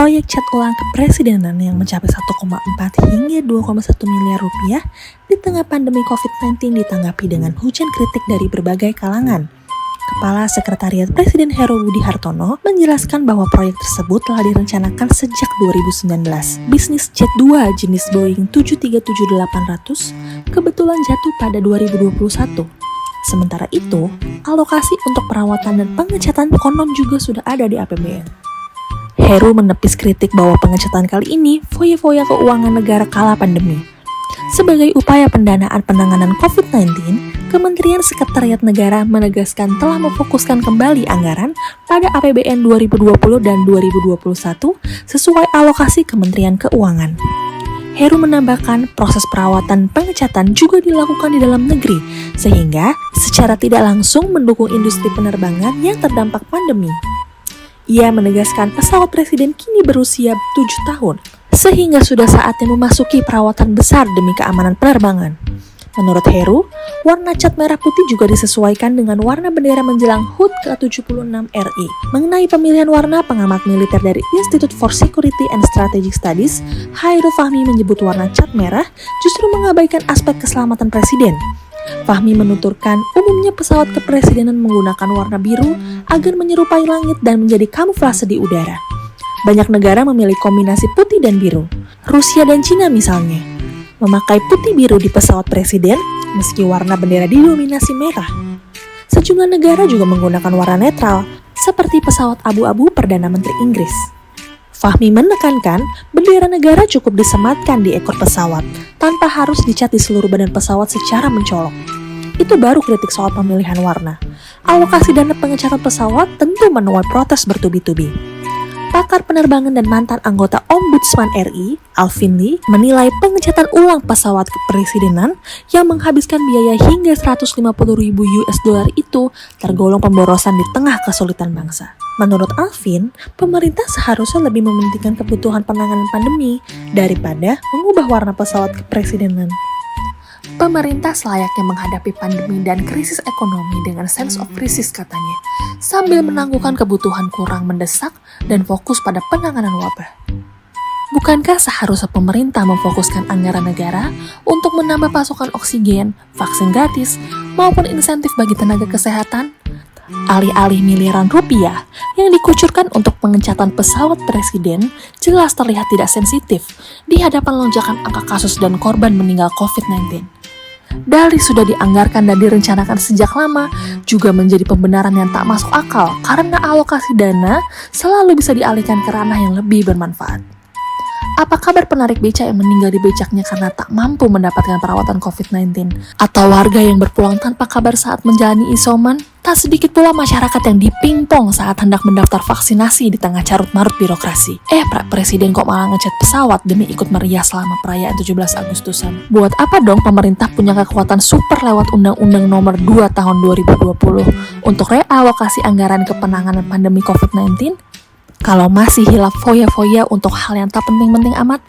proyek cat ulang kepresidenan yang mencapai 1,4 hingga 2,1 miliar rupiah di tengah pandemi COVID-19 ditanggapi dengan hujan kritik dari berbagai kalangan. Kepala Sekretariat Presiden Heru Budi Hartono menjelaskan bahwa proyek tersebut telah direncanakan sejak 2019. Bisnis jet 2 jenis Boeing 737-800 kebetulan jatuh pada 2021. Sementara itu, alokasi untuk perawatan dan pengecatan konon juga sudah ada di APBN. Heru menepis kritik bahwa pengecatan kali ini foya-foya keuangan negara kala pandemi. Sebagai upaya pendanaan penanganan COVID-19, Kementerian Sekretariat Negara menegaskan telah memfokuskan kembali anggaran pada APBN 2020 dan 2021 sesuai alokasi Kementerian Keuangan. Heru menambahkan proses perawatan pengecatan juga dilakukan di dalam negeri, sehingga secara tidak langsung mendukung industri penerbangan yang terdampak pandemi. Ia menegaskan pesawat presiden kini berusia 7 tahun, sehingga sudah saatnya memasuki perawatan besar demi keamanan penerbangan. Menurut Heru, warna cat merah putih juga disesuaikan dengan warna bendera menjelang HUT ke-76 RI. Mengenai pemilihan warna, pengamat militer dari Institute for Security and Strategic Studies, Hairul Fahmi menyebut warna cat merah justru mengabaikan aspek keselamatan presiden. Fahmi menuturkan umumnya pesawat kepresidenan menggunakan warna biru agar menyerupai langit dan menjadi kamuflase di udara. Banyak negara memilih kombinasi putih dan biru. Rusia dan Cina misalnya memakai putih biru di pesawat presiden meski warna bendera didominasi merah. Sejumlah negara juga menggunakan warna netral seperti pesawat abu-abu Perdana Menteri Inggris. Fahmi menekankan bendera negara cukup disematkan di ekor pesawat tanpa harus dicat di seluruh badan pesawat secara mencolok. Itu baru kritik soal pemilihan warna. Alokasi dana pengecatan pesawat tentu menuai protes bertubi-tubi. Pakar penerbangan dan mantan anggota Ombudsman RI, Alvin Lee, menilai pengecatan ulang pesawat kepresidenan yang menghabiskan biaya hingga 150.000 US dollar itu tergolong pemborosan di tengah kesulitan bangsa. Menurut Alvin, pemerintah seharusnya lebih mementingkan kebutuhan penanganan pandemi daripada mengubah warna pesawat kepresidenan. Pemerintah selayaknya menghadapi pandemi dan krisis ekonomi dengan sense of crisis katanya, sambil menangguhkan kebutuhan kurang mendesak dan fokus pada penanganan wabah. Bukankah seharusnya pemerintah memfokuskan anggaran negara untuk menambah pasokan oksigen, vaksin gratis, maupun insentif bagi tenaga kesehatan? Alih-alih miliaran rupiah yang dikucurkan untuk pengecatan pesawat presiden jelas terlihat tidak sensitif di hadapan lonjakan angka kasus dan korban meninggal COVID-19. Dalih sudah dianggarkan dan direncanakan sejak lama juga menjadi pembenaran yang tak masuk akal karena alokasi dana selalu bisa dialihkan ke ranah yang lebih bermanfaat. Apa kabar penarik becak yang meninggal di becaknya karena tak mampu mendapatkan perawatan COVID-19? Atau warga yang berpulang tanpa kabar saat menjalani isoman? Tak sedikit pula masyarakat yang dipingpong saat hendak mendaftar vaksinasi di tengah carut-marut birokrasi. Pak Presiden kok malah ngecat pesawat demi ikut meriah selama perayaan 17 Agustusan? Buat apa dong pemerintah punya kekuatan super lewat Undang-Undang Nomor 2 Tahun 2020 untuk realokasi anggaran ke penanganan pandemi COVID-19? Kalau masih hilaf foya-foya untuk hal yang tak penting-penting amat,